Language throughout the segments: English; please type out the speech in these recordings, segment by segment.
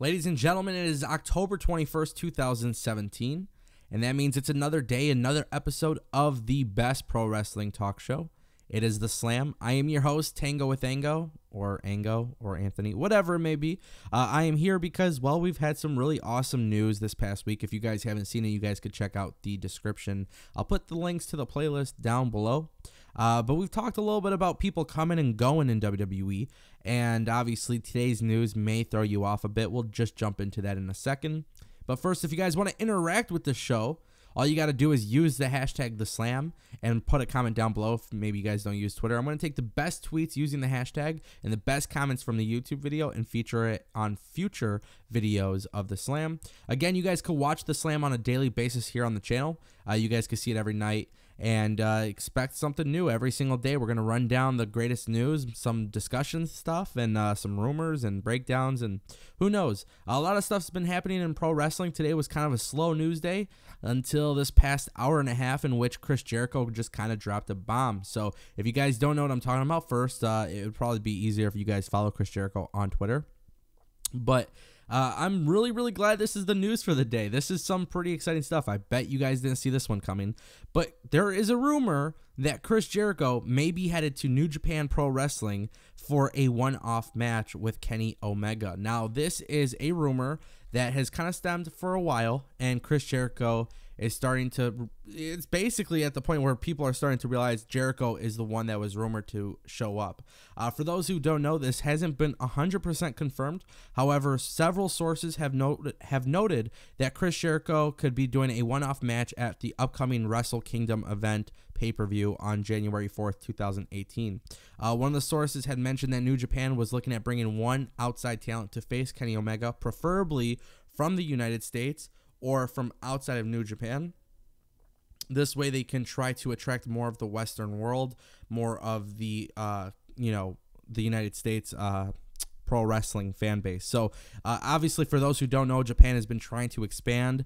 Ladies and gentlemen, it is October 21st, 2017, and that means it's another day, another episode of the best pro wrestling talk show. It is The Slam. I am your host, Tango with Ango, or Anthony, whatever it may be. I am here because, well, we've had some really awesome news this past week. If you guys haven't seen it, you guys could check out the description. I'll put the links to the playlist down below. But we've talked a little bit about people coming and going in WWE, and obviously today's news may throw you off a bit. We'll just jump into that in a second. But first, if you guys want to interact with the show, all you got to do is use the hashtag TheSlam and put a comment down below if maybe you guys don't use Twitter. I'm going to take the best tweets using the hashtag and the best comments from the YouTube video and feature it on future videos of The Slam. Again, you guys could watch The Slam on a daily basis here on the channel. You guys can see it every night. And expect something new every single day. We're going to run down the greatest news, some discussion stuff, and some rumors and breakdowns, and who knows. A lot of stuff's been happening in pro wrestling. Today was kind of a slow news day until this past hour and a half in which Chris Jericho just kind of dropped a bomb. So if you guys don't know what I'm talking about, first, it would probably be easier if you guys follow Chris Jericho on Twitter. But I'm really glad this is the news for the day. This is some pretty exciting stuff. I bet you guys didn't see this one coming. But there is a rumor that Chris Jericho may be headed to New Japan Pro Wrestling for a one-off match with Kenny Omega. Now, this is a rumor that has kind of stemmed for a while, and Chris Jericho is starting to, it's basically at the point where people are starting to realize Jericho is the one that was rumored to show up. For those who don't know, this hasn't been 100% confirmed. However, several sources have noted that Chris Jericho could be doing a one-off match at the upcoming Wrestle Kingdom event pay-per-view on January 4th, 2018. One of the sources had mentioned that New Japan was looking at bringing one outside talent to face Kenny Omega, preferably from the United States or from outside of New Japan. This way they can try to attract more of the Western world, more of the, the United States pro wrestling fan base. So obviously, for those who don't know, Japan has been trying to expand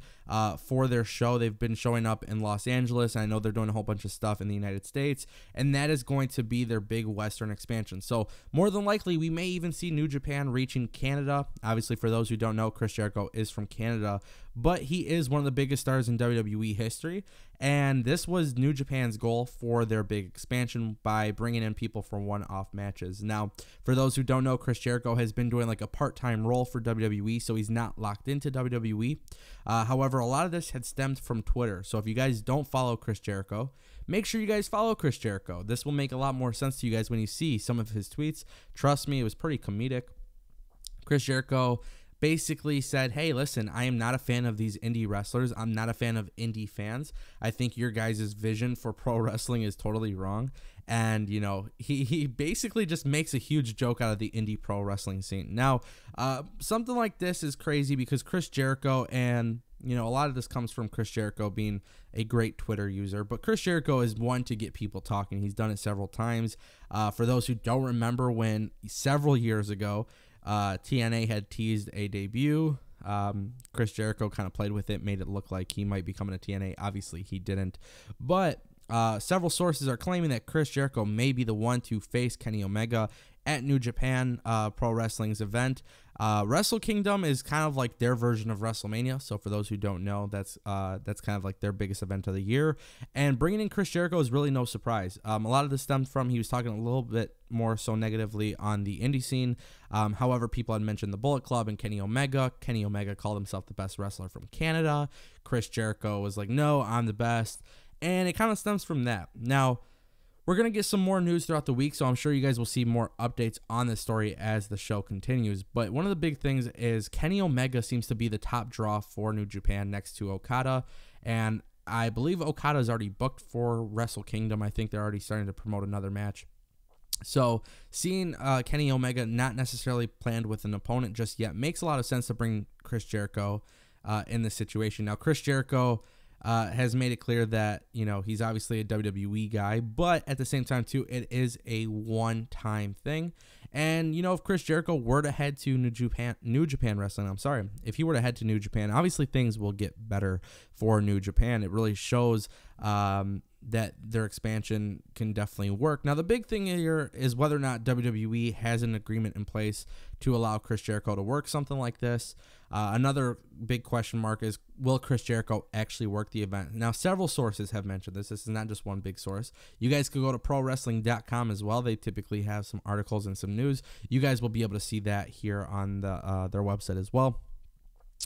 for their show. They've been showing up in Los Angeles. I know they're doing a whole bunch of stuff in the United States, and that is going to be their big Western expansion. So more than likely, we may even see New Japan reaching Canada. Obviously, for those who don't know, Chris Jericho is from Canada, but he is one of the biggest stars in WWE history, and this was New Japan's goal for their big expansion by bringing in people for one-off matches. Now, for those who don't know, Chris Jericho has been doing like a part-time role for WWE, so he's not locked into WWE. However, a lot of this had stemmed from Twitter, so if you guys don't follow Chris Jericho, make sure you guys follow Chris Jericho. This will make a lot more sense to you guys when you see some of his tweets. Trust me, it was pretty comedic. Chris Jericho basically said, hey, listen, I am not a fan of these indie wrestlers. I'm not a fan of indie fans. I think your guys' vision for pro wrestling is totally wrong. And, you know, he basically just makes a huge joke out of the indie pro wrestling scene. Now, something like this is crazy because Chris Jericho, and, you know, a lot of this comes from Chris Jericho being a great Twitter user, but Chris Jericho is one to get people talking. He's done it several times. For those who don't remember, when several years ago, TNA had teased a debut. Chris Jericho kind of played with it, made it look like he might be coming to TNA. Obviously, he didn't. But several sources are claiming that Chris Jericho may be the one to face Kenny Omega at New Japan Pro Wrestling's event. Wrestle Kingdom is kind of like their version of WrestleMania. So for those who don't know, that's kind of like their biggest event of the year. And bringing in Chris Jericho is really no surprise. A lot of this stemmed from he was talking a little bit more so negatively on the indie scene. However, people had mentioned the Bullet Club and Kenny Omega. Kenny Omega called himself the best wrestler from Canada. Chris Jericho was like, no, I'm the best. And it kind of stems from that. Now, we're going to get some more news throughout the week, so I'm sure you guys will see more updates on this story as the show continues. But one of the big things is Kenny Omega seems to be the top draw for New Japan next to Okada. And I believe Okada is already booked for Wrestle Kingdom. I think they're already starting to promote another match. So seeing Kenny Omega not necessarily planned with an opponent just yet makes a lot of sense to bring Chris Jericho in this situation. Now, Chris Jericho has made it clear that, you know, he's obviously a WWE guy, but at the same time, too, it is a one-time thing. And, you know, if Chris Jericho were to head to New Japan Wrestling, if he were to head to New Japan, obviously things will get better for New Japan. It really shows, that their expansion can definitely work. Now, the big thing here is whether or not WWE has an agreement in place to allow Chris Jericho to work something like this. Another big question mark is, will Chris Jericho actually work the event? Now, several sources have mentioned this. This is not just one big source. You guys could go to ProWrestling.com as well. They typically have some articles and some news. You guys will be able to see that here on their website as well.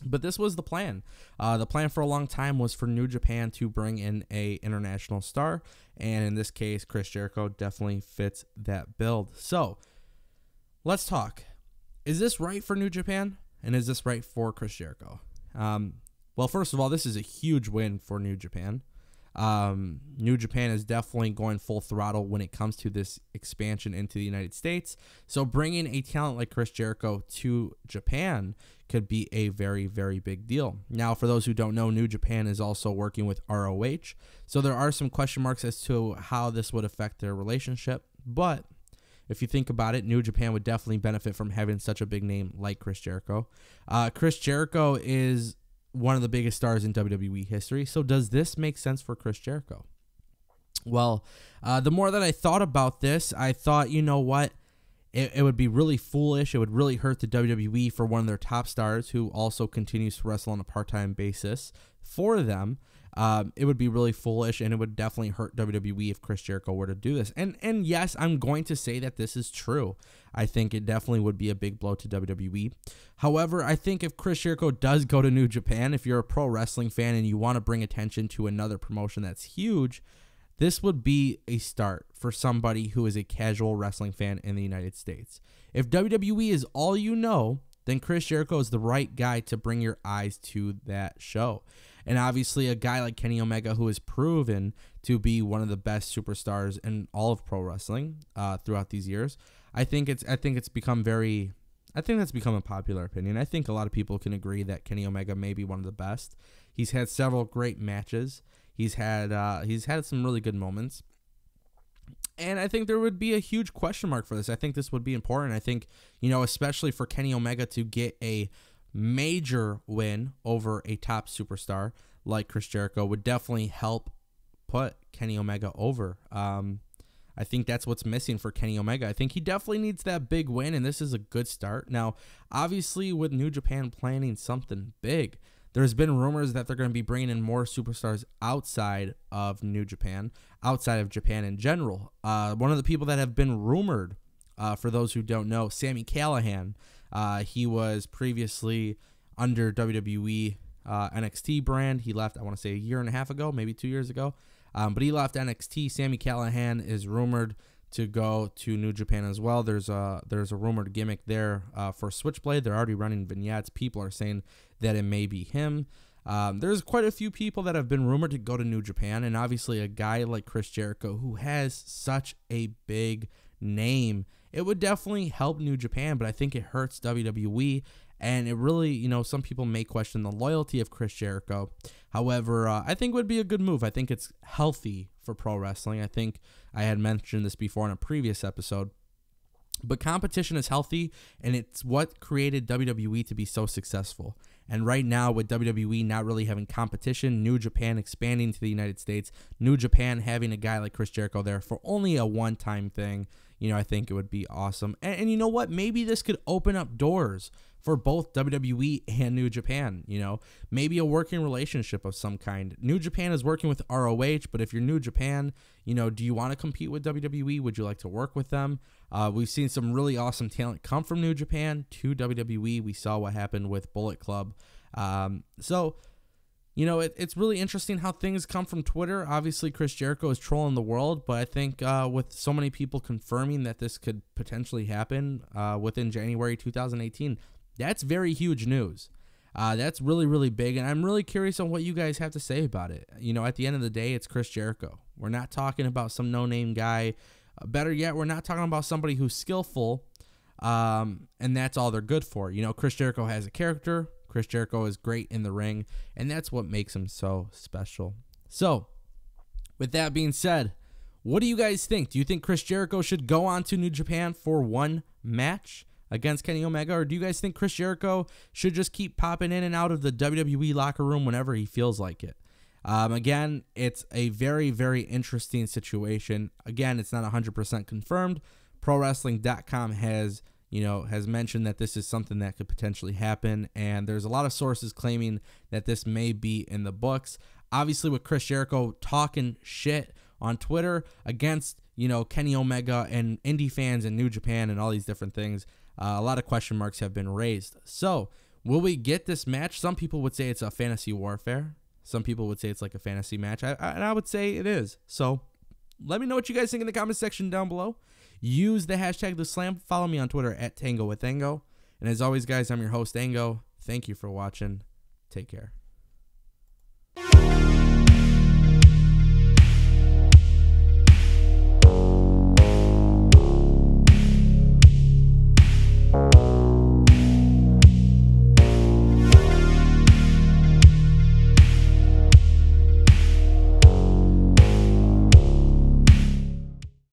But this was the plan. The plan for a long time was for New Japan to bring in a international star, and in this case, Chris Jericho definitely fits that build. So, let's talk. Is this right for New Japan, and is this right for Chris Jericho? Well, first of all, this is a huge win for New Japan. New Japan is definitely going full throttle when it comes to this expansion into the United States. So bringing a talent like Chris Jericho to Japan could be a very, very big deal. Now, for those who don't know, New Japan is also working with ROH. So there are some question marks as to how this would affect their relationship. But if you think about it, New Japan would definitely benefit from having such a big name like Chris Jericho. Chris Jericho is one of the biggest stars in WWE history. So does this make sense for Chris Jericho? Well, the more that I thought about this, I thought, you know what? It would be really foolish. It would really hurt the WWE for one of their top stars who also continues to wrestle on a part-time basis for them. It would be really foolish, and it would definitely hurt WWE if Chris Jericho were to do this. And yes, I'm going to say that this is true. I think it definitely would be a big blow to WWE. However, I think if Chris Jericho does go to New Japan, if you're a pro wrestling fan and you want to bring attention to another promotion that's huge, this would be a start for somebody who is a casual wrestling fan in the United States. If WWE is all you know, then Chris Jericho is the right guy to bring your eyes to that show. And obviously a guy like Kenny Omega, who is proven to be one of the best superstars in all of pro wrestling throughout these years. I think that's become a popular opinion. I think a lot of people can agree that Kenny Omega may be one of the best. He's had several great matches. He's had some really good moments. And I think there would be a huge question mark for this. I think this would be important. I think, especially for Kenny Omega to get a major win over a top superstar like Chris Jericho would definitely help put Kenny Omega over. I think that's what's missing for Kenny Omega. I think he definitely needs that big win, and this is a good start. Now, obviously, with New Japan planning something big, there's been rumors that they're going to be bringing in more superstars outside of New Japan, outside of Japan in general. One of the people that have been rumored, for those who don't know, Sami Callihan. He was previously under WWE NXT brand. He left, I want to say, a year and a half ago, maybe 2 years ago. But he left NXT. Sami Callihan is rumored to go to New Japan as well. There's a rumored gimmick there for Switchblade. They're already running vignettes. People are saying that it may be him. There's quite a few people that have been rumored to go to New Japan, and obviously a guy like Chris Jericho, who has such a big name, it would definitely help New Japan, but I think it hurts WWE. And it really, some people may question the loyalty of Chris Jericho. However, I think it would be a good move. I think it's healthy for pro wrestling. I think I had mentioned this before in a previous episode. But competition is healthy, and it's what created WWE to be so successful. And right now, with WWE not really having competition, New Japan expanding to the United States, New Japan having a guy like Chris Jericho there for only a one-time thing, I think it would be awesome. And you know what? Maybe this could open up doors for both WWE and New Japan, maybe a working relationship of some kind. New Japan is working with ROH, but if you're New Japan, do you want to compete with WWE? Would you like to work with them? We've seen some really awesome talent come from New Japan to WWE. We saw what happened with Bullet Club. It's really interesting how things come from Twitter. Obviously, Chris Jericho is trolling the world, but I think with so many people confirming that this could potentially happen within January 2018, that's very huge news. That's really, really big, and I'm really curious on what you guys have to say about it. At the end of the day, it's Chris Jericho. We're not talking about some no-name guy. Better yet, we're not talking about somebody who's skillful, and that's all they're good for. Chris Jericho has a character. Chris Jericho is great in the ring, and that's what makes him so special. So, with that being said, what do you guys think? Do you think Chris Jericho should go on to New Japan for one match against Kenny Omega, or do you guys think Chris Jericho should just keep popping in and out of the WWE locker room whenever he feels like it? Again, it's a very, very interesting situation. Again, it's not 100% confirmed. ProWrestling.com has mentioned that this is something that could potentially happen, and there's a lot of sources claiming that this may be in the books. Obviously, with Chris Jericho talking shit on Twitter against, Kenny Omega and indie fans in New Japan and all these different things, a lot of question marks have been raised. So, will we get this match? Some people would say it's a fantasy warfare. Some people would say it's like a fantasy match. And I would say it is. So, let me know what you guys think in the comment section down below. Use the hashtag #TheSlam. Follow me on Twitter @TangoWithAngo. And as always, guys, I'm your host, Ango. Thank you for watching. Take care.